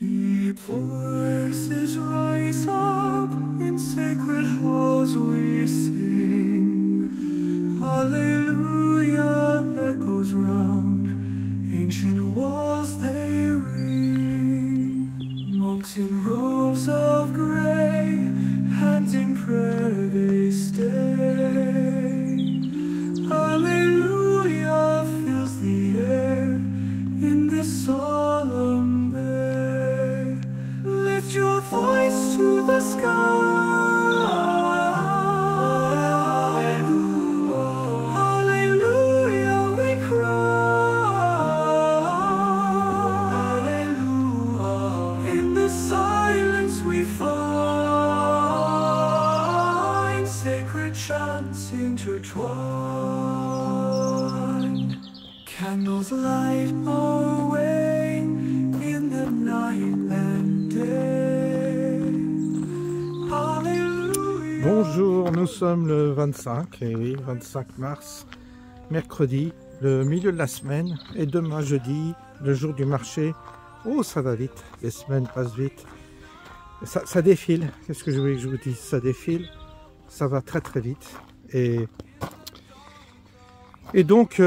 Deep voices rise up, in sacred halls we sing. Hallelujah echoes round, ancient walls they ring. Monks in robes of grey, hands in prayer they stay. Hallelujah fills the air in this solemn day. Lift your voice to the sky. Hallelujah we cry. In the silence we find sacred chants intertwined. Candles light our way in the night and day. Hallelujah. Bonjour, nous sommes le 25, et oui, 25 mars, mercredi, le milieu de la semaine, et demain jeudi, le jour du marché. Oh, ça va vite, les semaines passent vite. Ça défile, qu'est-ce que je voulais que je vous dise? Ça défile, ça va très très vite. Et donc,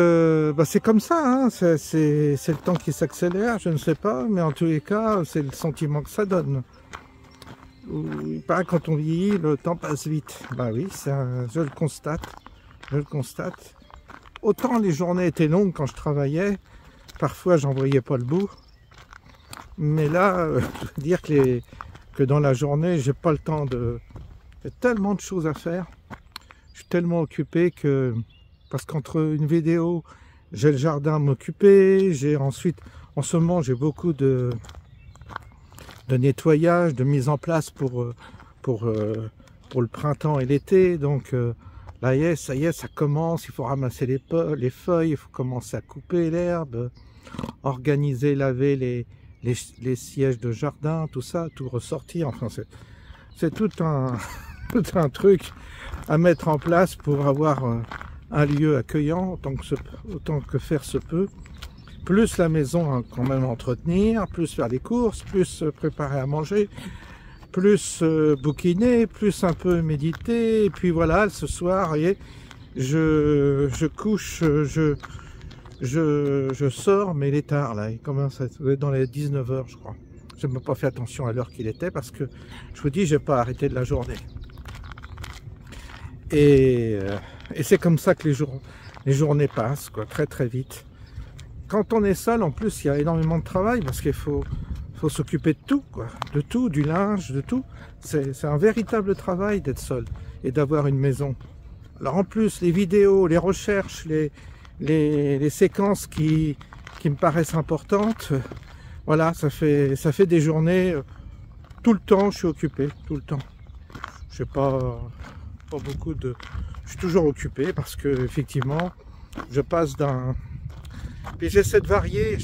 c'est comme ça, hein, c'est le temps qui s'accélère, je ne sais pas, mais en tous les cas, c'est le sentiment que ça donne. Quand on vieillit, le temps passe vite. Bah oui, je le constate, Autant les journées étaient longues quand je travaillais, parfois j'en voyais pas le bout. Mais là, je veux dire que dans la journée, j'ai pas le temps de... Il y a tellement de choses à faire. Je suis tellement occupé que... Parce qu'entre une vidéo, j'ai le jardin à m'occuper, j'ai ensuite... En ce moment, j'ai beaucoup de nettoyage, de mise en place pour le printemps et l'été. Donc là, ça y est, ça commence. Il faut ramasser les feuilles, il faut commencer à couper l'herbe, organiser, laver les sièges de jardin, tout ça, tout ressortir. Enfin, c'est tout un truc à mettre en place pour avoir un lieu accueillant autant que faire se peut. Plus la maison à quand même entretenir, plus faire des courses, plus préparer à manger, plus bouquiner, plus un peu méditer. Et puis voilà, ce soir, vous voyez, je couche, je sors, mais il est tard là, il commence à être dans les 19h je crois. Je n'ai même pas fait attention à l'heure qu'il était parce que je vous dis, j'ai pas arrêté de la journée. Et c'est comme ça que les journées passent, quoi, très très vite. Quand on est seul, en plus, il y a énormément de travail parce qu'il faut s'occuper de tout, quoi, de tout, du linge, de tout. C'est un véritable travail d'être seul et d'avoir une maison. Alors en plus, les vidéos, les recherches, les séquences qui me paraissent importantes, voilà, ça fait des journées, tout le temps, je suis occupé, tout le temps. Je sais pas beaucoup de... Je suis toujours occupé parce que effectivement, je passe d'un... Puis j'essaie de varier,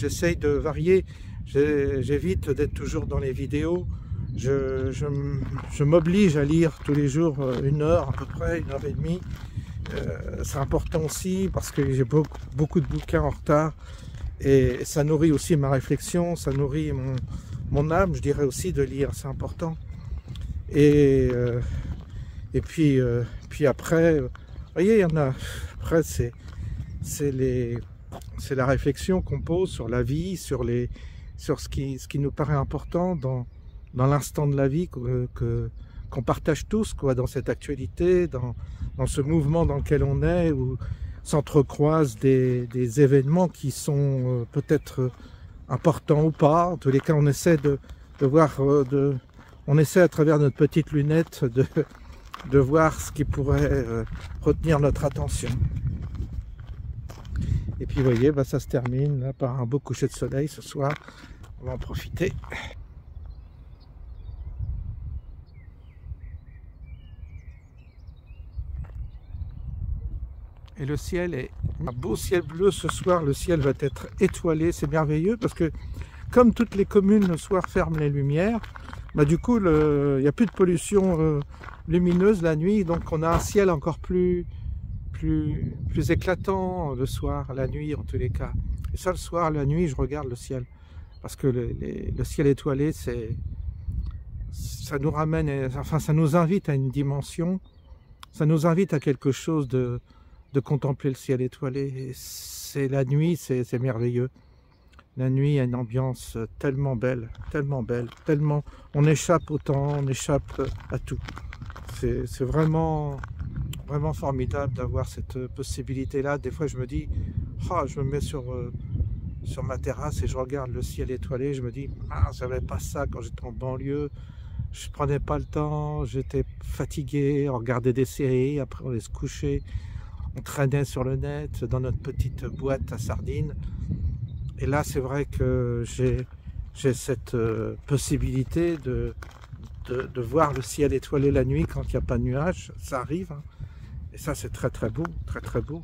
j'évite d'être toujours dans les vidéos. Je m'oblige à lire tous les jours 1 heure à peu près, 1h30. C'est important aussi parce que j'ai beaucoup de bouquins en retard et ça nourrit aussi ma réflexion, ça nourrit mon âme, je dirais aussi, de lire, c'est important. Et puis après, vous voyez, il y en a, après c'est la réflexion qu'on pose sur la vie, sur ce qui nous paraît important dans l'instant de la vie qu'on partage tous, quoi, dans cette actualité, dans ce mouvement dans lequel on est, où s'entrecroisent des événements qui sont peut-être importants ou pas. En tous les cas, on essaie de voir, on essaie à travers notre petite lunette de voir ce qui pourrait retenir notre attention. Et puis vous voyez, ça se termine là, par un beau coucher de soleil ce soir. On va en profiter. Et le ciel est un beau ciel bleu ce soir. Le ciel va être étoilé, c'est merveilleux parce que comme toutes les communes le soir ferment les lumières, du coup il n'y a plus de pollution lumineuse la nuit, donc on a un ciel encore plus éclatant le soir, la nuit en tous les cas. Et ça, le soir, la nuit, je regarde le ciel. parce que le ciel étoilé, ça nous ramène, enfin ça nous invite à une dimension, ça nous invite à quelque chose de contempler le ciel étoilé. C'est la nuit, c'est merveilleux. La nuit, il y a une ambiance tellement belle, tellement on échappe au temps, on échappe à tout. C'est vraiment formidable d'avoir cette possibilité-là. Des fois, je me dis, oh, je me mets sur ma terrasse et je regarde le ciel étoilé. Je me dis, ah, j'avais pas ça quand j'étais en banlieue. Je prenais pas le temps, j'étais fatigué, on regardait des séries, après on allait se coucher. On traînait sur le net dans notre petite boîte à sardines. Et là, c'est vrai que j'ai cette possibilité de voir le ciel étoilé la nuit quand il n'y a pas de nuages. Ça arrive, hein. Et ça, c'est très beau, très beau.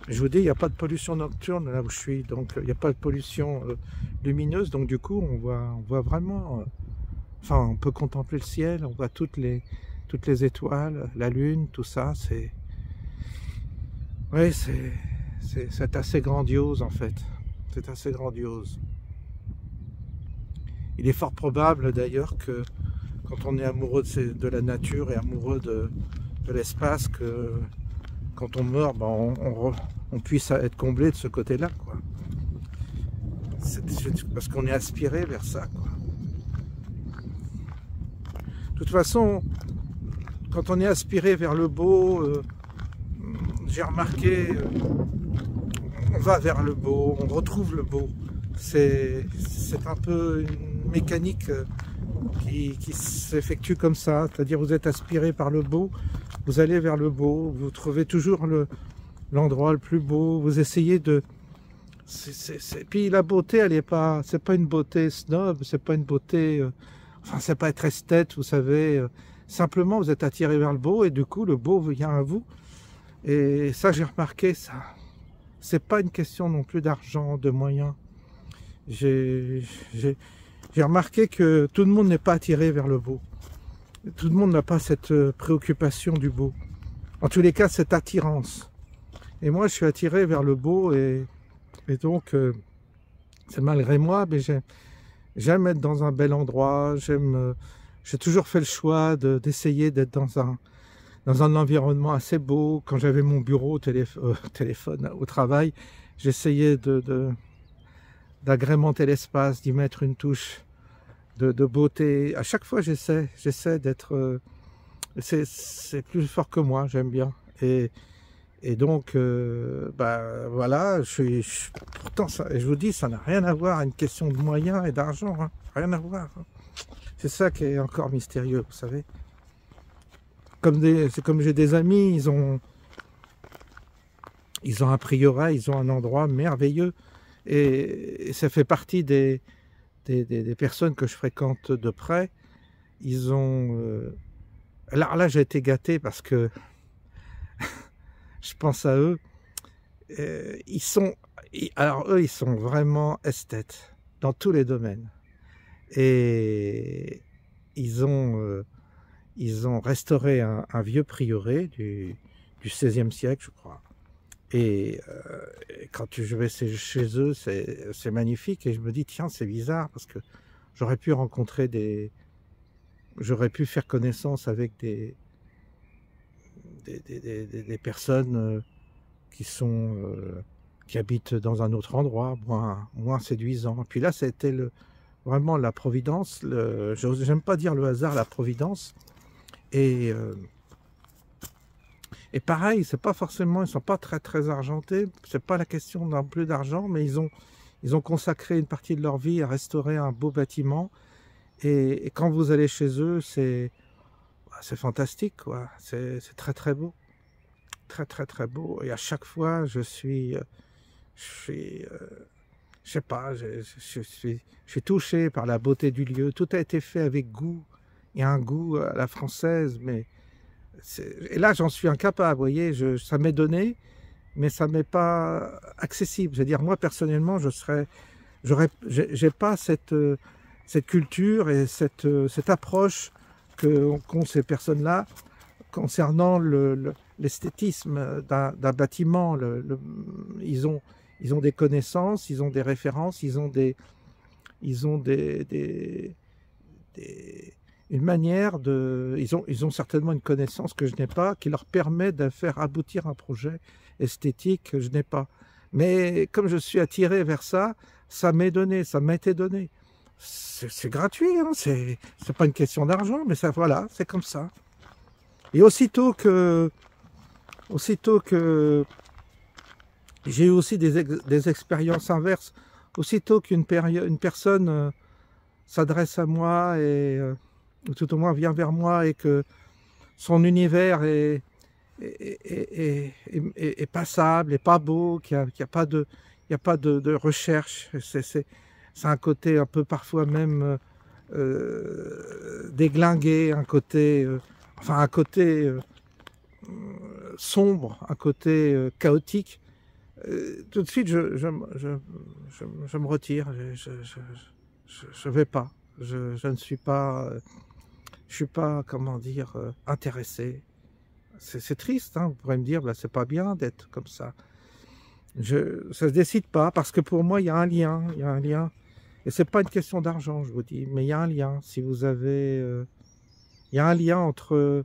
Et je vous dis, il n'y a pas de pollution nocturne là où je suis, donc il n'y a pas de pollution lumineuse. Donc du coup, on voit vraiment... enfin, on peut contempler le ciel, on voit toutes les étoiles, la lune, tout ça. Oui, c'est assez grandiose en fait. C'est assez grandiose. Il est fort probable d'ailleurs que quand on est amoureux de la nature et amoureux de l'espace, que quand on meurt, ben on puisse être comblé de ce côté-là, quoi. Parce qu'on est aspiré vers ça, quoi. De toute façon, quand on est aspiré vers le beau, j'ai remarqué, on va vers le beau, on retrouve le beau. C'est un peu une mécanique qui s'effectue comme ça, c'est-à-dire vous êtes aspiré par le beau, vous allez vers le beau, vous trouvez toujours l'endroit le plus beau, vous essayez de... Puis la beauté, elle est pas... c'est pas une beauté snob, c'est pas une beauté... enfin, c'est pas être esthète, vous savez. Simplement, vous êtes attiré vers le beau et du coup, le beau vient à vous. Et ça, j'ai remarqué ça. C'est pas une question non plus d'argent, de moyens. J'ai remarqué que tout le monde n'est pas attiré vers le beau. Tout le monde n'a pas cette préoccupation du beau. En tous les cas, cette attirance. Et moi, je suis attiré vers le beau et donc, c'est malgré moi, mais j'aime être dans un bel endroit. J'ai toujours fait le choix d'essayer d'être dans un environnement assez beau. Quand j'avais mon bureau téléphone au travail, j'essayais d'agrémenter l'espace, d'y mettre une touche de beauté. À chaque fois, j'essaie d'être... c'est plus fort que moi, j'aime bien. Et donc, bah, voilà, pourtant, je vous dis, ça n'a rien à voir à une question de moyens et d'argent, hein, rien à voir. Hein. C'est ça qui est encore mystérieux, vous savez. C'est comme j'ai des amis, ils ont un prieuré, ils ont un endroit merveilleux, et ça fait partie des personnes que je fréquente de près. Ils ont... alors là, j'ai été gâté parce que je pense à eux. Alors eux, ils sont vraiment esthètes dans tous les domaines. Et ils ont restauré un vieux prieuré du XVIe siècle, je crois. Et quand je vais chez eux, c'est magnifique. Et je me dis, tiens, c'est bizarre parce que j'aurais pu rencontrer j'aurais pu faire connaissance avec des personnes qui habitent dans un autre endroit, moins séduisant. Puis là, c'était vraiment la providence, j'aime pas dire le hasard, la providence. Et pareil, c'est pas forcément, ils sont pas très argentés, c'est pas la question non plus d'argent, mais ils ont consacré une partie de leur vie à restaurer un beau bâtiment. Et quand vous allez chez eux, c'est fantastique, quoi. C'est très beau, très beau. Et à chaque fois, je sais pas, je suis touché par la beauté du lieu. Tout a été fait avec goût. Il y a un goût à la française, mais et là, j'en suis incapable. Vous voyez, ça m'est donné, mais ça m'est pas accessible. C'est-à-dire, moi personnellement, j'ai pas cette culture et cette approche qu'ont ces personnes-là concernant l'esthétisme d'un bâtiment. Ils ont des connaissances, ils ont des références, ils ont des ils ont une manière de... Ils ont certainement une connaissance que je n'ai pas, qui leur permet de faire aboutir un projet esthétique que je n'ai pas. Mais comme je suis attiré vers ça, ça m'est donné, ça m'a été donné. C'est gratuit, hein, c'est pas une question d'argent, mais ça, voilà, c'est comme ça. Et aussitôt que j'ai eu aussi des expériences inverses, aussitôt qu'une personne s'adresse à moi ou tout au moins vient vers moi et que son univers est passable, est pas beau, qu'il n'y a pas de recherche. C'est un côté un peu parfois même déglingué, un côté sombre, un côté chaotique. Tout de suite, je me retire. Je vais pas. Je ne suis pas. Je suis pas, comment dire, intéressé. C'est triste, hein, vous pourrez me dire, bah, c'est pas bien d'être comme ça. Ça se décide pas, parce que pour moi, il y a un lien, et c'est pas une question d'argent, je vous dis, mais il y a un lien. Si vous avez, il y a un lien entre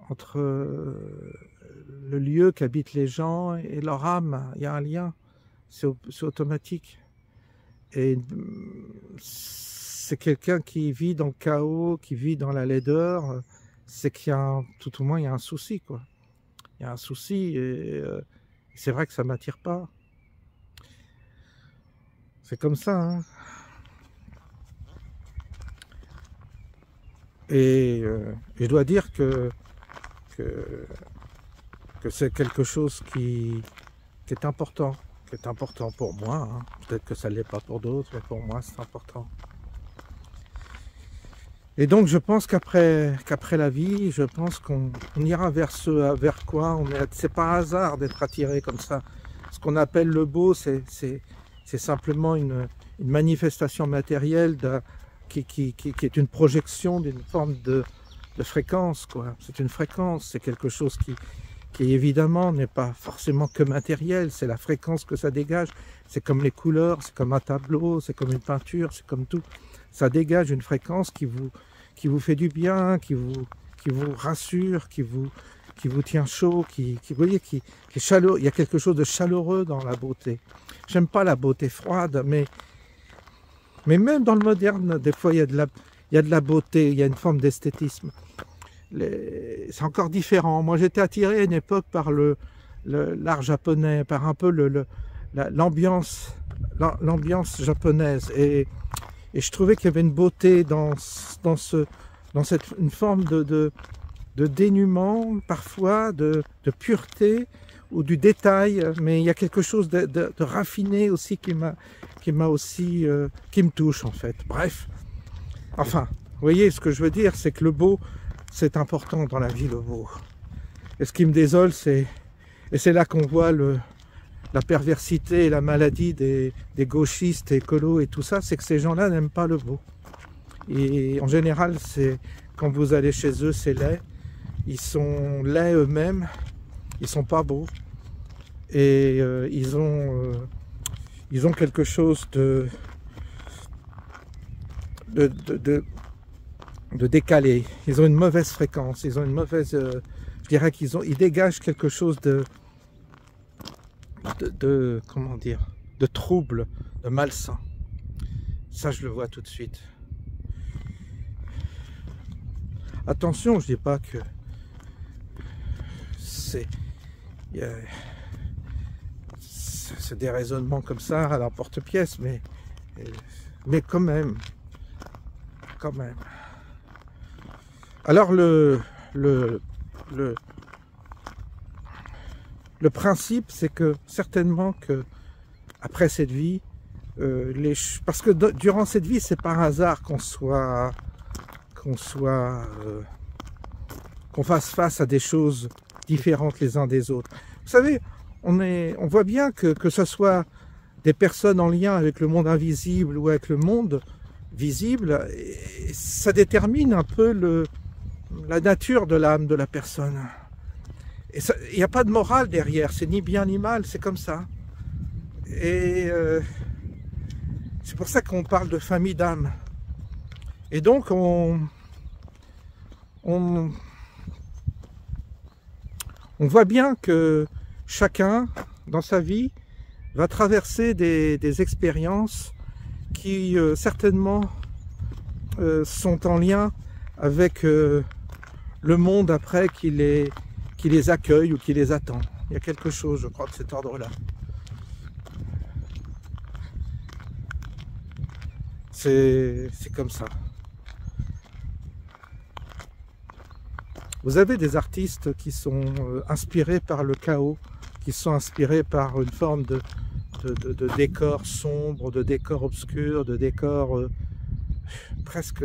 le lieu qu'habitent les gens et leur âme. Il y a un lien, c'est automatique. Et c'est quelqu'un qui vit dans le chaos, qui vit dans la laideur. C'est qu'il y a tout au moins il y a un souci, quoi. Il y a un souci et c'est vrai que ça m'attire pas. C'est comme ça, hein. Et je dois dire que c'est quelque chose qui est important pour moi, hein. Peut-être que ça ne l'est pas pour d'autres, mais pour moi c'est important. Et donc je pense qu'après la vie, je pense qu'on ira vers vers quoi c'est par hasard d'être attiré comme ça. Ce qu'on appelle le beau, c'est simplement une manifestation matérielle qui est une projection d'une forme de fréquence, quoi. C'est une fréquence, c'est quelque chose qui évidemment n'est pas forcément que matériel, c'est la fréquence que ça dégage. C'est comme les couleurs, c'est comme un tableau, c'est comme une peinture, c'est comme tout. Ça dégage une fréquence qui vous fait du bien, qui vous rassure, qui vous tient chaud, vous voyez, qui est chaleureux. Il y a quelque chose de chaleureux dans la beauté. J'aime pas la beauté froide, mais même dans le moderne, des fois, il y a de la beauté, il y a une forme d'esthétisme. C'est encore différent. Moi, j'étais attiré à une époque par l'art japonais, par un peu l'ambiance japonaise. Et je trouvais qu'il y avait une beauté dans une forme de dénuement, parfois, de pureté ou du détail. Mais il y a quelque chose de raffiné aussi qui me touche, en fait. Bref. Enfin, vous voyez, ce que je veux dire, c'est que le beau, c'est important dans la vie, le beau. Et ce qui me désole, et c'est là qu'on voit la perversité et la maladie des gauchistes et écolos et tout ça, c'est que ces gens-là n'aiment pas le beau. Et en général, quand vous allez chez eux, c'est laid. Ils sont laids eux-mêmes, ils sont pas beaux. Et ils ont quelque chose de décalé. Ils ont une mauvaise fréquence, ils ont une mauvaise... je dirais ils dégagent quelque chose de comment dire, de trouble, de malsain. Ça, je le vois tout de suite. Attention, je dis pas que c'est des raisonnements comme ça à l'emporte-pièce, mais quand même. Alors le principe, c'est que certainement que après cette vie, parce que durant cette vie, c'est par hasard qu'on fasse face à des choses différentes les uns des autres. Vous savez, on voit bien que ce soit des personnes en lien avec le monde invisible ou avec le monde visible, et ça détermine un peu la nature de l'âme de la personne. Et il n'y a pas de morale derrière, c'est ni bien ni mal, c'est comme ça. Et C'est pour ça qu'on parle de famille d'âme. Et donc on voit bien que chacun, dans sa vie, va traverser des expériences qui certainement sont en lien avec le monde après qui les accueille ou qui les attend. Il y a quelque chose, je crois, de cet ordre-là. C'est comme ça. Vous avez des artistes qui sont inspirés par le chaos, qui sont inspirés par une forme de décor sombre, de décor obscur, de décor presque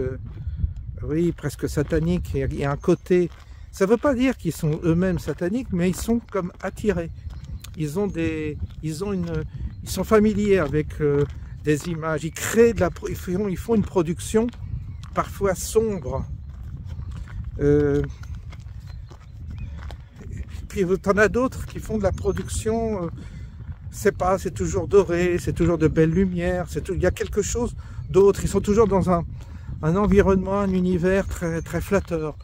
satanique. Il y a un côté, ça ne veut pas dire qu'ils sont eux-mêmes sataniques, mais ils sont comme attirés. Ils sont familiers avec des images, ils font une production parfois sombre. Puis t'en as d'autres qui font de la production, c'est toujours doré, c'est toujours de belles lumières, il y a quelque chose d'autre, ils sont toujours dans un environnement, un univers très, très flatteur.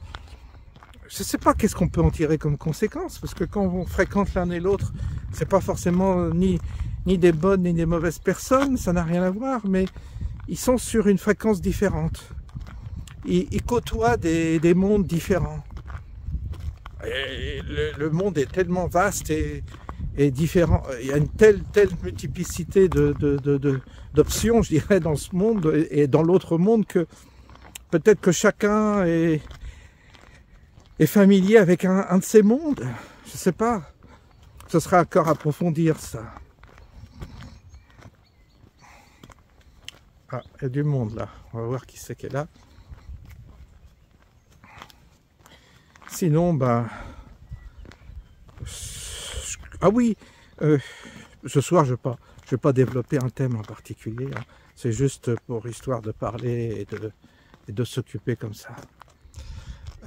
Je ne sais pas qu'est-ce qu'on peut en tirer comme conséquence, parce que quand on fréquente l'un et l'autre, c'est pas forcément ni des bonnes ni des mauvaises personnes, ça n'a rien à voir, mais ils sont sur une fréquence différente. Ils côtoient des mondes différents. Et le monde est tellement vaste et différent. Il y a une telle multiplicité d'options, je dirais, dans ce monde et dans l'autre monde, que peut-être que chacun est familier avec un de ces mondes. Je ne sais pas. Ce sera encore à approfondir, ça. Ah, il y a du monde là. On va voir qui c'est qui est là. Sinon, ben... Ah oui, ce soir, je vais pas développer un thème en particulier. Hein. C'est juste pour histoire de parler et de s'occuper comme ça.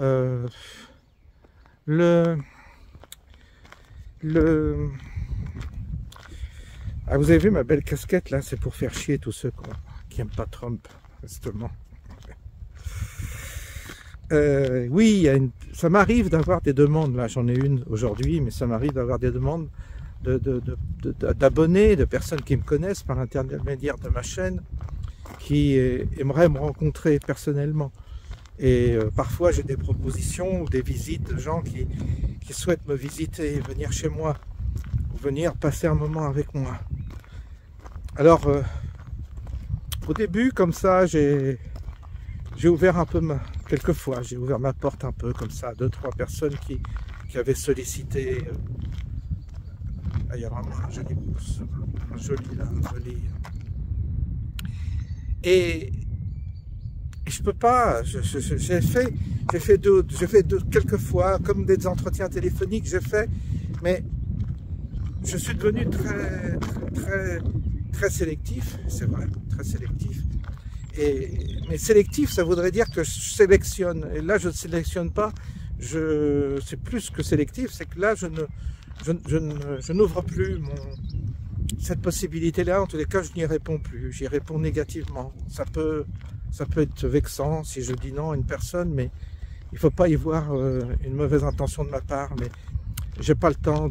Ah, vous avez vu ma belle casquette là, c'est pour faire chier tous ceux qui n'aiment pas Trump, justement. Oui, ça m'arrive d'avoir des demandes, là j'en ai une aujourd'hui, mais ça m'arrive d'avoir des demandes d'abonnés, de personnes qui me connaissent par l'intermédiaire de ma chaîne, qui aimeraient me rencontrer personnellement. Et parfois j'ai des propositions ou des visites de gens qui souhaitent me visiter, venir chez moi, ou venir passer un moment avec moi. Alors, au début, comme ça, j'ai ouvert un peu quelquefois, j'ai ouvert ma porte un peu comme ça à 2-3 personnes qui avaient sollicité. Il y a vraiment un joli pouce, un joli là, un joli. Et je peux pas, j'ai fait quelquefois, comme des entretiens téléphoniques, mais je suis devenu très sélectif, c'est vrai, très sélectif. Mais sélectif, ça voudrait dire que je sélectionne. Et là, je ne sélectionne pas. C'est plus que sélectif, c'est que là, je n'ouvre plus cette possibilité-là. En tous les cas, je n'y réponds plus. J'y réponds négativement. Ça peut être vexant si je dis non à une personne, mais il ne faut pas y voir une mauvaise intention de ma part. Mais j'ai pas le temps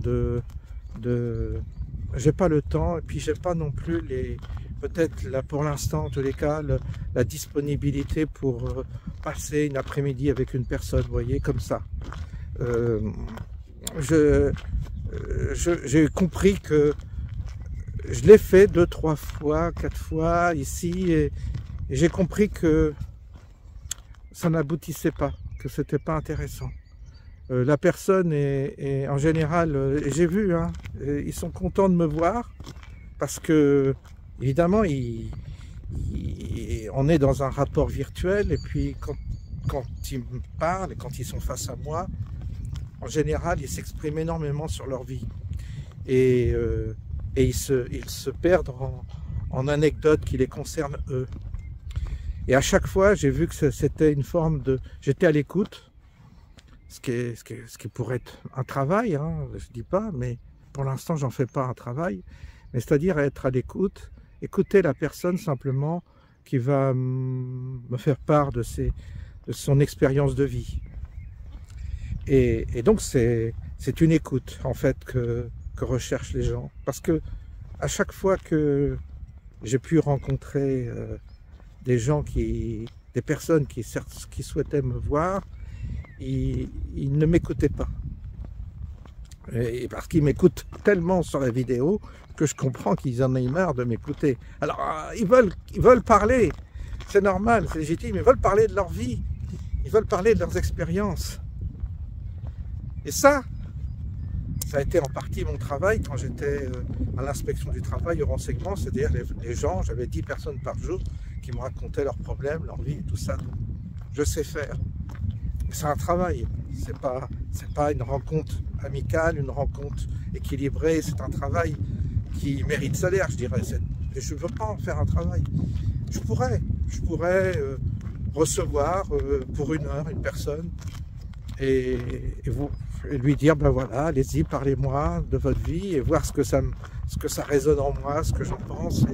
j'ai pas le temps, et puis j'ai pas non plus peut-être là pour l'instant en tous les cas la disponibilité pour passer une après-midi avec une personne, vous voyez, comme ça. J'ai compris que je l'ai fait 2-3 fois, 4 fois ici, et j'ai compris que ça n'aboutissait pas, que c'était pas intéressant. La personne est en général, j'ai vu, hein, ils sont contents de me voir parce que évidemment on est dans un rapport virtuel, et puis quand ils me parlent et quand ils sont face à moi, en général ils s'expriment énormément sur leur vie et ils se perdent en anecdotes qui les concernent eux. Et à chaque fois j'ai vu que c'était une forme j'étais à l'écoute. Ce qui pourrait être un travail, hein, je dis pas, mais pour l'instant j'en fais pas un travail, mais c'est-à-dire être à l'écoute écouter la personne simplement qui va me faire part de son expérience de vie. Et donc c'est une écoute en fait que recherchent les gens. Parce que à chaque fois que j'ai pu rencontrer des personnes qui souhaitaient me voir, ils ne m'écoutaient pas. Et parce qu'ils m'écoutent tellement sur la vidéo que je comprends qu'ils en aient marre de m'écouter. Alors ils veulent parler, c'est normal, c'est légitime, ils veulent parler de leur vie, ils veulent parler de leurs expériences. Et ça a été en partie mon travail quand j'étais à l'inspection du travail, au renseignement, c'est-à-dire les gens, j'avais 10 personnes par jour qui me racontaient leurs problèmes, leur vie, tout ça. Je sais faire. C'est un travail, c'est pas une rencontre amicale, une rencontre équilibrée, c'est un travail qui mérite salaire, je dirais. Et je ne veux pas en faire un travail. Je pourrais recevoir pour 1 heure une personne et lui dire, ben voilà, allez-y, parlez-moi de votre vie et voir ce que ça résonne en moi, ce que j'en pense.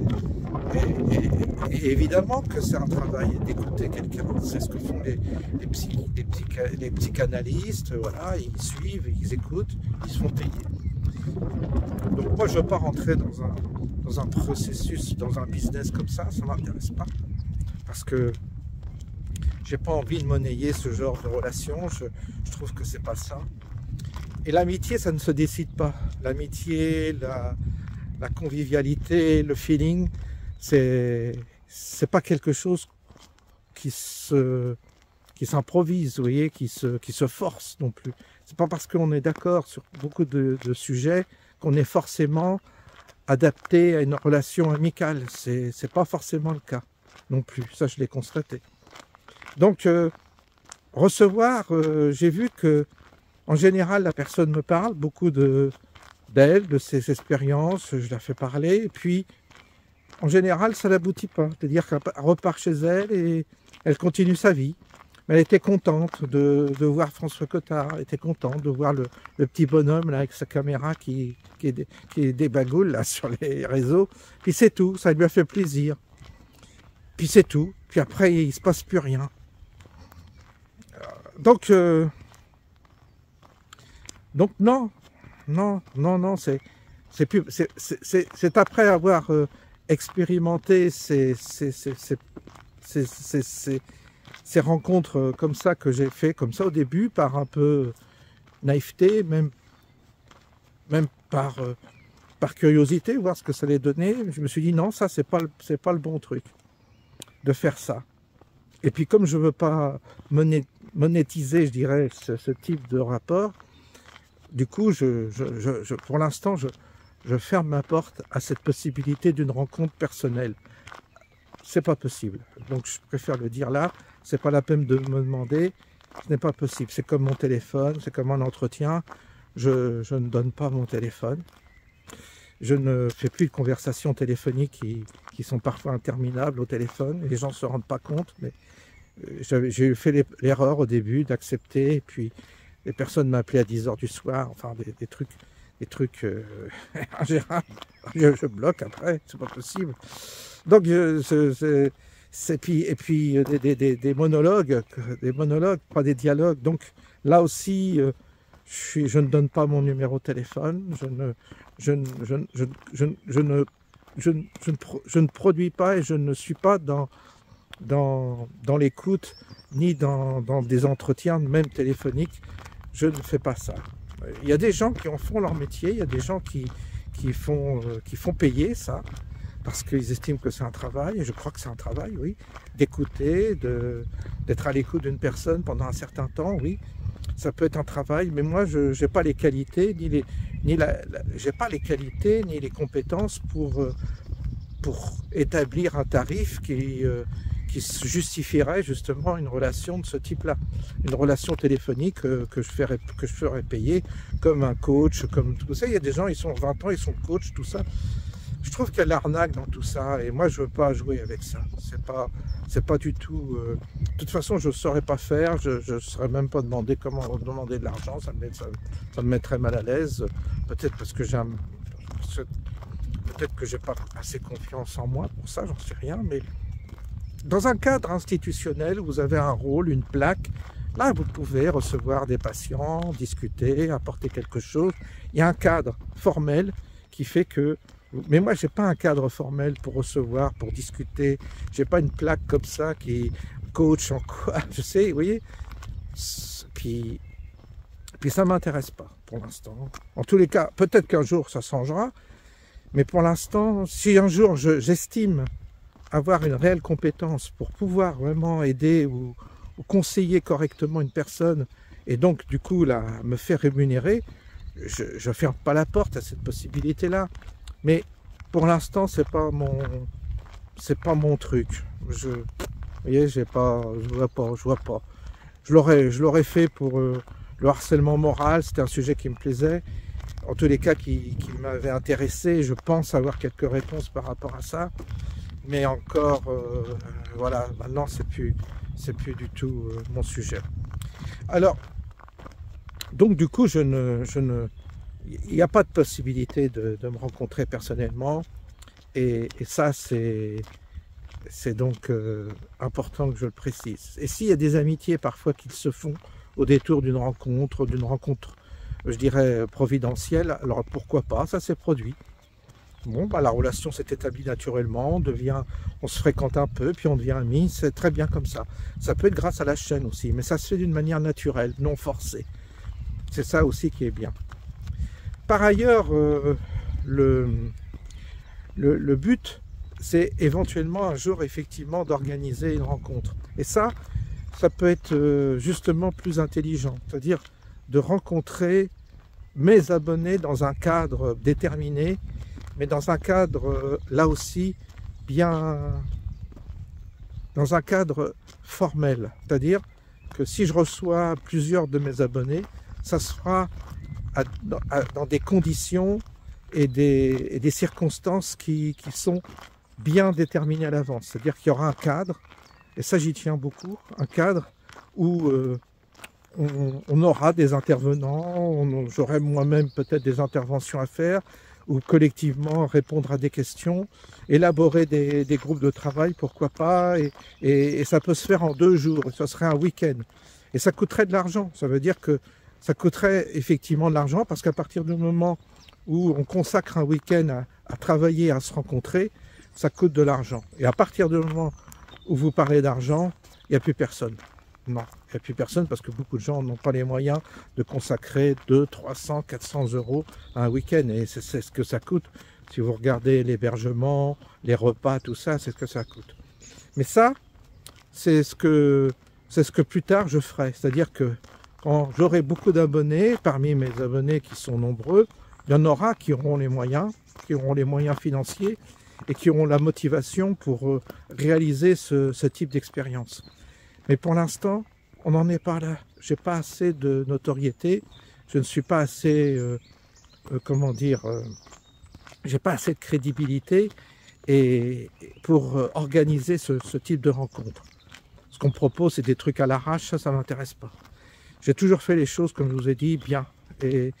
Et évidemment que c'est un travail d'écouter quelqu'un, c'est ce que font les psychanalystes, voilà, ils suivent, ils écoutent, ils se font payer. Donc moi je ne veux pas rentrer dans un processus, dans un business comme ça ne m'intéresse pas, parce que j'ai pas envie de monnayer ce genre de relation, je trouve que c'est pas ça. Et l'amitié, ça ne se décide pas. L'amitié, la convivialité, le feeling, c'est pas quelque chose qui s'improvise, vous voyez, qui se force non plus. C'est pas parce qu'on est d'accord sur beaucoup de sujets qu'on est forcément adapté à une relation amicale. C'est pas forcément le cas non plus. Ça, je l'ai constaté. Donc, recevoir, j'ai vu que en général, la personne me parle beaucoup d'elle, de ses expériences, je la fais parler, et puis en général, ça n'aboutit pas. C'est-à-dire qu'elle repart chez elle et elle continue sa vie. Mais elle était contente de voir François Cottard, elle était contente de voir le petit bonhomme là, avec sa caméra qui débagoule là, sur les réseaux. Puis c'est tout, ça lui a fait plaisir. Puis c'est tout. Puis après, il ne se passe plus rien. Donc non, c'est après avoir expérimenté ces rencontres comme ça que j'ai fait, comme ça au début, par un peu naïveté, même par curiosité, voir ce que ça allait donner. Je me suis dit non, ça c'est pas le bon truc de faire ça. Et puis comme je veux pas monétiser, je dirais, ce type de rapport, du coup, pour l'instant, je ferme ma porte à cette possibilité d'une rencontre personnelle. C'est pas possible. Donc, je préfère le dire là. C'est pas la peine de me demander. Ce n'est pas possible. C'est comme mon téléphone, c'est comme un entretien. Je ne donne pas mon téléphone. Je ne fais plus de conversations téléphoniques qui sont parfois interminables au téléphone. Les gens ne se rendent pas compte, mais j'ai fait l'erreur au début d'accepter, et puis les personnes m'appelaient à 10 h du soir, enfin des trucs ingérables. Je bloque après, c'est pas possible. Donc et puis des monologues, pas des dialogues. Donc là aussi, je ne donne pas mon numéro de téléphone, je ne produis pas et je ne suis pas dans l'écoute ni dans des entretiens même téléphoniques. Je ne fais pas ça. Il y a des gens qui en font leur métier, il y a des gens qui font payer ça parce qu'ils estiment que c'est un travail, et je crois que c'est un travail, oui, d'écouter, d'être à l'écoute d'une personne pendant un certain temps, oui, ça peut être un travail, mais moi je n'ai pas les qualités ni les compétences pour établir un tarif qui justifierait justement une relation de ce type-là, une relation téléphonique que je ferais payer comme un coach, comme tout ça. Il y a des gens, ils sont 20 ans, ils sont coachs, tout ça. Je trouve qu'il y a de l'arnaque dans tout ça, et moi je veux pas jouer avec ça. C'est pas du tout. De toute façon, je ne saurais pas faire. Je ne saurais même pas demander comment demander de l'argent. Ça me mettrait mal à l'aise. Peut-être parce que peut-être que j'ai pas assez confiance en moi pour ça, j'en sais rien, mais dans un cadre institutionnel, vous avez un rôle, une plaque. Là, vous pouvez recevoir des patients, discuter, apporter quelque chose. Il y a un cadre formel qui fait que... Mais moi, je n'ai pas un cadre formel pour recevoir, pour discuter. Je n'ai pas une plaque comme ça qui coach en quoi, je sais, vous voyez. Puis ça ne m'intéresse pas pour l'instant. En tous les cas, peut-être qu'un jour, ça changera. Mais pour l'instant, si un jour, j'estime avoir une réelle compétence pour pouvoir vraiment aider ou conseiller correctement une personne et donc du coup là me faire rémunérer, je ne ferme pas la porte à cette possibilité-là. Mais pour l'instant, c'est pas mon truc. Vous voyez, je vois pas. Je l'aurais fait pour le harcèlement moral, c'était un sujet qui me plaisait. En tous les cas, qui m'avait intéressé. Je pense avoir quelques réponses par rapport à ça. Mais encore, voilà, maintenant c'est plus du tout mon sujet. Alors, donc du coup, il n'y a pas de possibilité de me rencontrer personnellement, et ça c'est donc important que je le précise. Et s'il y a des amitiés parfois qui se font au détour d'une rencontre, je dirais providentielle, alors pourquoi pas, ça s'est produit. Bon, bah, la relation s'est établie naturellement, on se fréquente un peu, puis on devient amis, c'est très bien comme ça. Ça peut être grâce à la chaîne aussi, mais ça se fait d'une manière naturelle, non forcée. C'est ça aussi qui est bien. Par ailleurs, le but, c'est éventuellement un jour, effectivement, d'organiser une rencontre. Et ça peut être justement plus intelligent, c'est-à-dire de rencontrer mes abonnés dans un cadre déterminé, mais dans un cadre, là aussi, dans un cadre formel. C'est-à-dire que si je reçois plusieurs de mes abonnés, ça se fera dans des conditions et des circonstances qui sont bien déterminées à l'avance. C'est-à-dire qu'il y aura un cadre, et ça j'y tiens beaucoup, un cadre où on aura des intervenants, j'aurai moi-même peut-être des interventions à faire, ou collectivement répondre à des questions, élaborer des groupes de travail, pourquoi pas, et ça peut se faire en 2 jours, ça serait un week-end. Et ça coûterait de l'argent, ça veut dire que ça coûterait effectivement de l'argent, parce qu'à partir du moment où on consacre un week-end à travailler, à se rencontrer, ça coûte de l'argent. Et à partir du moment où vous parlez d'argent, il n'y a plus personne. Non, il n'y a plus personne parce que beaucoup de gens n'ont pas les moyens de consacrer 200, 300, 400 euros à un week-end. Et c'est ce que ça coûte. Si vous regardez l'hébergement, les repas, tout ça, c'est ce que ça coûte. Mais ça, c'est ce que plus tard je ferai. C'est-à-dire que quand j'aurai beaucoup d'abonnés, parmi mes abonnés qui sont nombreux, il y en aura qui auront les moyens financiers et qui auront la motivation pour réaliser ce type d'expérience. Mais pour l'instant, on n'en est pas là. Je n'ai pas assez de notoriété, je ne suis pas assez, j'ai pas assez de crédibilité pour organiser ce type de rencontre. Ce qu'on me propose, c'est des trucs à l'arrache, ça ne m'intéresse pas. J'ai toujours fait les choses, comme je vous ai dit, bien. Et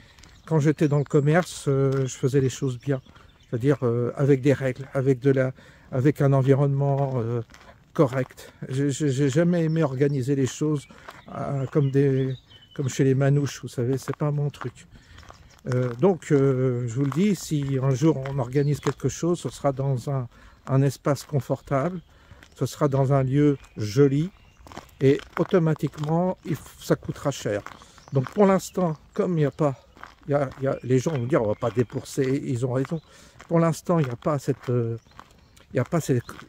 quand j'étais dans le commerce, je faisais les choses bien. C'est-à-dire avec des règles, avec un environnement correct. J'ai jamais aimé organiser les choses comme chez les manouches, vous savez, c'est pas mon truc. Donc, je vous le dis, si un jour on organise quelque chose, ce sera dans un espace confortable, ce sera dans un lieu joli, et automatiquement, ça coûtera cher. Donc pour l'instant, comme il n'y a pas, les gens vont dire on ne va pas débourser, ils ont raison. Pour l'instant, il n'y a pas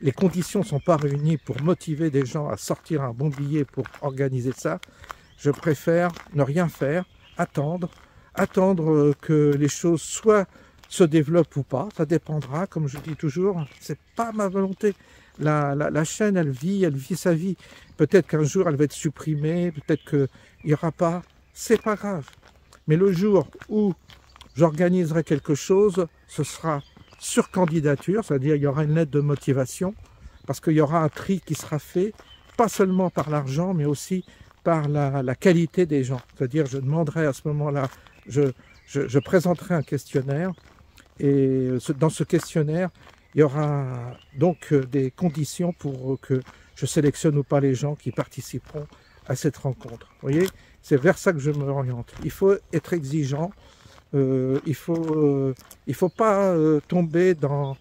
les conditions ne sont pas réunies pour motiver des gens à sortir un bon billet pour organiser ça. Je préfère ne rien faire, attendre que les choses soit se développent ou pas. Ça dépendra, comme je dis toujours, c'est pas ma volonté. La chaîne, elle vit sa vie. Peut-être qu'un jour, elle va être supprimée, peut-être qu'il n'y aura pas. C'est pas grave. Mais le jour où j'organiserai quelque chose, ce sera sur candidature, c'est-à-dire il y aura une lettre de motivation, parce qu'il y aura un tri qui sera fait, pas seulement par l'argent, mais aussi par la qualité des gens. C'est-à-dire je demanderai à ce moment-là, je présenterai un questionnaire, Et dans ce questionnaire, il y aura donc des conditions pour que je sélectionne ou pas les gens qui participeront à cette rencontre. Vous voyez, c'est vers ça que je m'oriente. Il faut être exigeant, il faut pas tomber dans,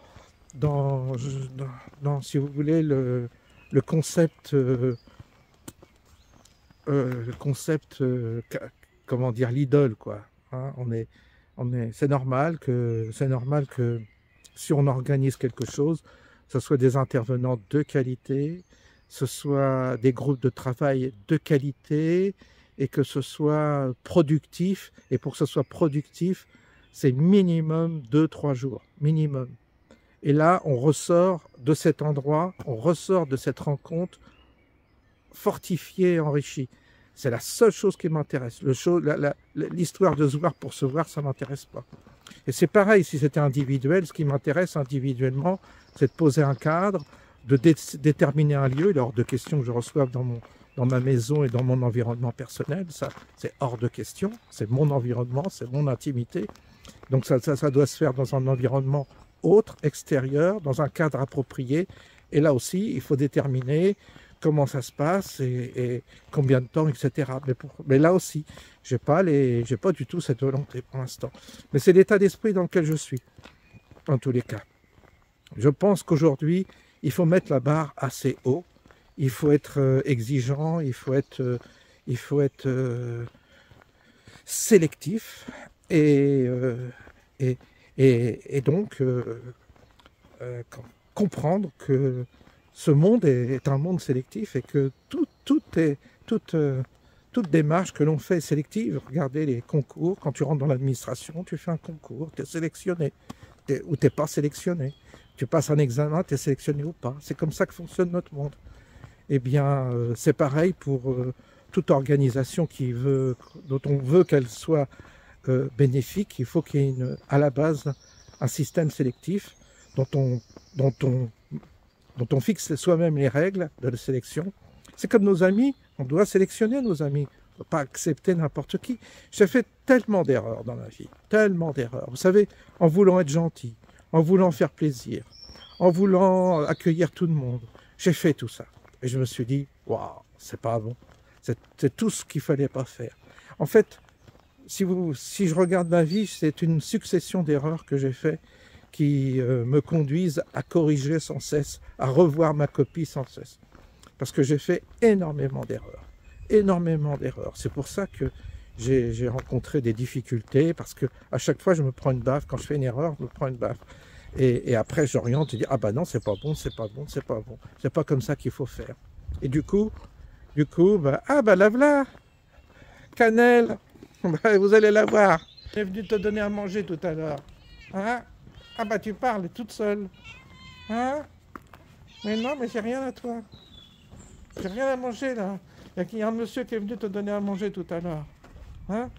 si vous voulez, le concept, comment dire, l'idole, quoi. Hein, c'est normal que si on organise quelque chose, ce soit des intervenants de qualité, ce soit des groupes de travail de qualité et que ce soit productif. Et pour que ce soit productif, c'est minimum 2-3 jours, minimum. Et là, on ressort de cet endroit, on ressort de cette rencontre fortifié et enrichi. C'est la seule chose qui m'intéresse. L'histoire de se voir pour se voir, ça ne m'intéresse pas. Et c'est pareil, si c'était individuel, ce qui m'intéresse individuellement, c'est de poser un cadre, de déterminer un lieu. Il est hors de question que je reçoive dans ma maison et dans mon environnement personnel. Ça, c'est hors de question. C'est mon environnement, c'est mon intimité. Donc ça doit se faire dans un environnement autre, extérieur, dans un cadre approprié. Et là aussi, il faut déterminer comment ça se passe et combien de temps, etc. Mais là aussi, j'ai pas du tout cette volonté pour l'instant. Mais c'est l'état d'esprit dans lequel je suis, en tous les cas. Je pense qu'aujourd'hui, il faut mettre la barre assez haut, il faut être exigeant, il faut être sélectif et donc comprendre que ce monde est un monde sélectif et que toute démarche que l'on fait est sélective. Regardez les concours, quand tu rentres dans l'administration, tu fais un concours, tu es sélectionné ou tu n'es pas sélectionné. Tu passes un examen, tu es sélectionné ou pas. C'est comme ça que fonctionne notre monde. Eh bien, c'est pareil pour toute organisation dont on veut qu'elle soit bénéfique. Il faut qu'il y ait à la base un système sélectif dont on fixe soi-même les règles de la sélection. C'est comme nos amis, on doit sélectionner nos amis, on ne peut pas accepter n'importe qui. J'ai fait tellement d'erreurs dans ma vie, tellement d'erreurs. Vous savez, en voulant être gentil, en voulant faire plaisir, en voulant accueillir tout le monde, j'ai fait tout ça. Et je me suis dit, waouh, c'est pas bon. C'est tout ce qu'il ne fallait pas faire. En fait, si je regarde ma vie, c'est une succession d'erreurs que j'ai faites qui me conduisent à corriger sans cesse, à revoir ma copie sans cesse. Parce que j'ai fait énormément d'erreurs. Énormément d'erreurs. C'est pour ça que j'ai rencontré des difficultés, parce que à chaque fois, je me prends une baffe. Quand je fais une erreur, je me prends une baffe. Et après, j'oriente et dis, ah bah non, c'est pas bon, c'est pas bon, c'est pas bon. C'est pas comme ça qu'il faut faire. Et du coup, ah bah la voilà, Cannelle, vous allez la voir. Elle est venue te donner à manger tout à l'heure. Hein? Ah bah tu parles toute seule. Hein? Mais non, mais j'ai rien à toi. J'ai rien à manger là. Il y a un monsieur qui est venu te donner à manger tout à l'heure. Hein?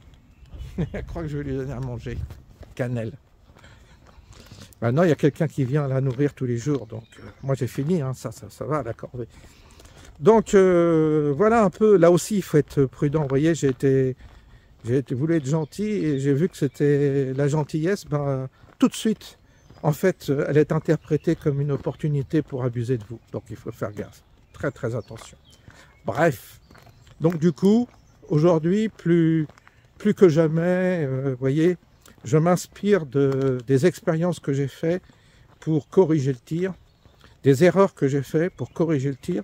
Elle croit que je vais lui donner à manger. Cannelle. Maintenant, il y a quelqu'un qui vient la nourrir tous les jours. Donc, moi j'ai fini, hein, ça va, la corvée. Donc, voilà un peu. Là aussi, il faut être prudent. Vous voyez, j'ai voulu être gentil et j'ai vu que c'était la gentillesse. Tout de suite, en fait, elle est interprétée comme une opportunité pour abuser de vous. Donc, il faut faire gaffe. Très, très attention. Bref. Donc, du coup, aujourd'hui, plus que jamais, vous voyez, je m'inspire des expériences que j'ai faites pour corriger le tir, des erreurs que j'ai faites pour corriger le tir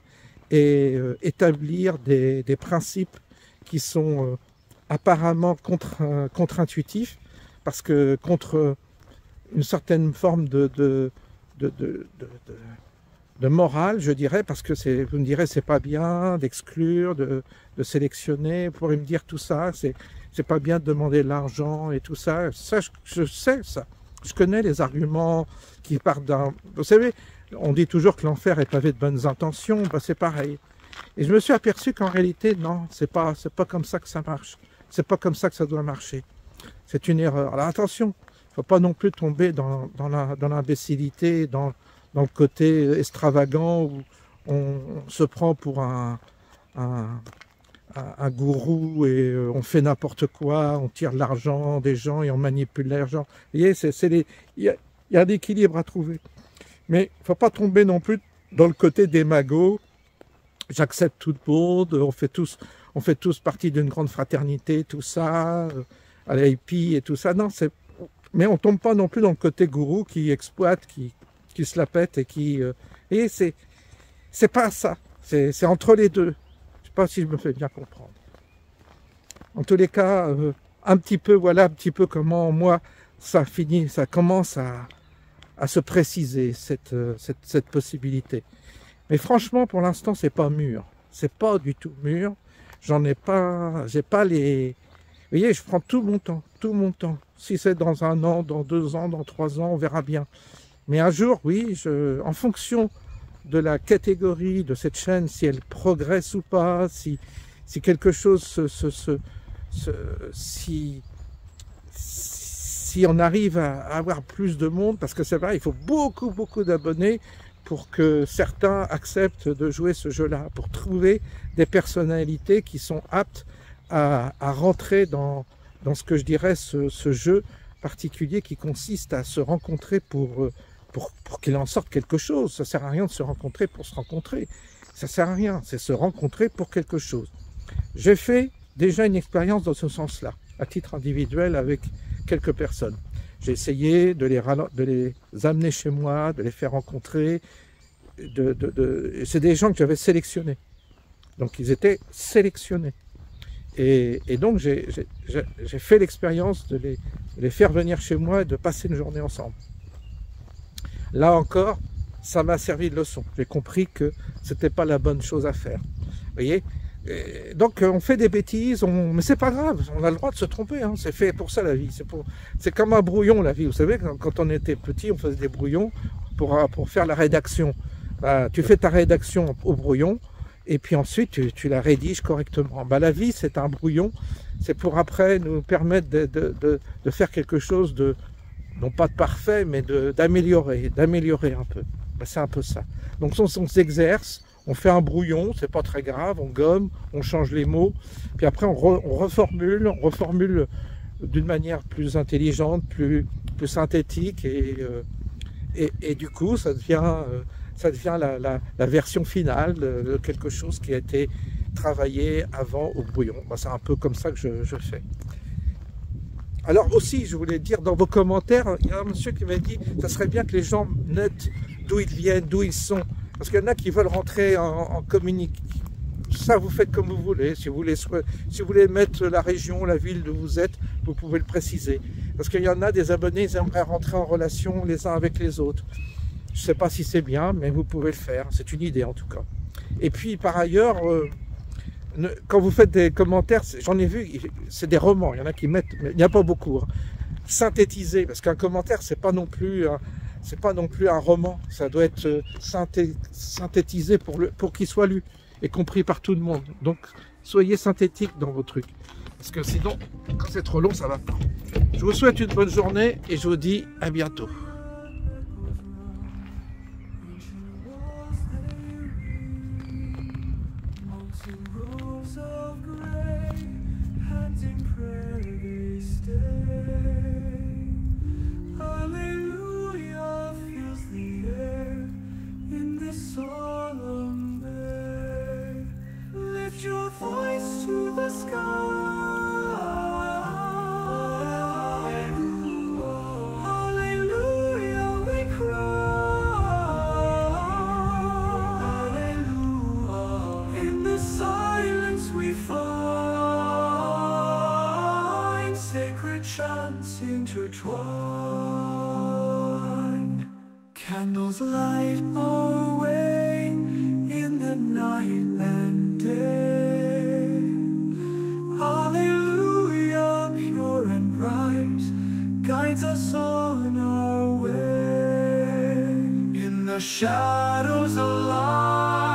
et établir des principes qui sont apparemment contre-intuitifs, parce que contre une certaine forme de morale, je dirais, parce que vous me direz, c'est pas bien d'exclure, de sélectionner, vous pourrez me dire tout ça, c'est pas bien de demander de l'argent et tout ça. Ça, je sais ça. Je connais les arguments qui partent d'un... Vous savez, on dit toujours que l'enfer est pavé de bonnes intentions, c'est pareil. Et je me suis aperçu qu'en réalité, non, c'est pas comme ça que ça marche. C'est pas comme ça que ça doit marcher. C'est une erreur. Alors attention, il ne faut pas non plus tomber dans l'imbécilité, dans le côté extravagant où on se prend pour un un gourou et on fait n'importe quoi, on tire l'argent des gens et on manipule l'argent. Vous voyez, il y a un équilibre à trouver. Mais il ne faut pas tomber non plus dans le côté démago. J'accepte tout le monde, on fait tous partie d'une grande fraternité, tout ça, à l'IP et tout ça. Non, mais on ne tombe pas non plus dans le côté gourou qui exploite, qui se la pète et qui... et c'est pas ça, c'est entre les deux. Je ne sais pas si je me fais bien comprendre. En tous les cas, un petit peu, voilà un petit peu comment moi, ça commence à se préciser, cette possibilité. Mais franchement, pour l'instant, c'est pas mûr. C'est pas du tout mûr. J'ai pas les... Vous voyez, je prends tout mon temps. Si c'est dans 1 an, dans 2 ans, dans 3 ans, on verra bien. Mais un jour, oui, en fonction de la catégorie de cette chaîne, si elle progresse ou pas, si quelque chose si on arrive à avoir plus de monde, parce que c'est vrai, il faut beaucoup d'abonnés pour que certains acceptent de jouer ce jeu-là, pour trouver des personnalités qui sont aptes à rentrer dans ce que je dirais ce jeu particulier qui consiste à se rencontrer pour qu'il en sorte quelque chose. Ça ne sert à rien de se rencontrer pour se rencontrer. Ça ne sert à rien, c'est se rencontrer pour quelque chose. J'ai fait déjà une expérience dans ce sens-là, à titre individuel avec quelques personnes. J'ai essayé de les amener chez moi, de les faire rencontrer. C'est des gens que j'avais sélectionnés. Donc ils étaient sélectionnés. Et donc j'ai fait l'expérience de les faire venir chez moi et de passer une journée ensemble. Là encore, ça m'a servi de leçon. J'ai compris que c'était pas la bonne chose à faire. Vous voyez ? Donc on fait des bêtises, mais c'est pas grave, on a le droit de se tromper, hein. C'est fait pour ça la vie, c'est comme un brouillon la vie, vous savez, quand on était petit on faisait des brouillons pour faire la rédaction. Tu fais ta rédaction au brouillon et puis ensuite tu la rédiges correctement. La vie c'est un brouillon, c'est pour après nous permettre de faire quelque chose de, non pas de parfait, mais d'améliorer un peu. C'est un peu ça. Donc on s'exerce. On fait un brouillon, c'est pas très grave, on gomme, on change les mots, puis après on reformule d'une manière plus intelligente, plus synthétique, et du coup ça devient la version finale de quelque chose qui a été travaillé avant au brouillon. C'est un peu comme ça que je fais. Alors aussi, je voulais dire, dans vos commentaires, il y a un monsieur qui m'a dit, ça serait bien que les gens notent d'où ils viennent, d'où ils sont. Parce qu'il y en a qui veulent rentrer en communique. Ça, vous faites comme vous voulez. Si vous voulez mettre la région, la ville d'où vous êtes, vous pouvez le préciser. Parce qu'il y en a des abonnés, ils aimeraient rentrer en relation les uns avec les autres. Je ne sais pas si c'est bien, mais vous pouvez le faire. C'est une idée en tout cas. Et puis par ailleurs, quand vous faites des commentaires, j'en ai vu, c'est des romans. Il y en a qui mettent, mais il n'y a pas beaucoup. Hein. Synthétiser, parce qu'un commentaire, c'est pas non plus un roman, ça doit être synthétisé pour qu'il soit lu et compris par tout le monde. Donc, soyez synthétique dans vos trucs. Parce que sinon, quand c'est trop long, ça va pas. Je vous souhaite une bonne journée et je vous dis à bientôt. Your voice to the sky. Hallelujah, we cry. Hallelujah. In the silence we find sacred chants intertwined. Candles light our way in the night and day. Hallelujah, pure and bright, guides us on our way. In the shadows of light.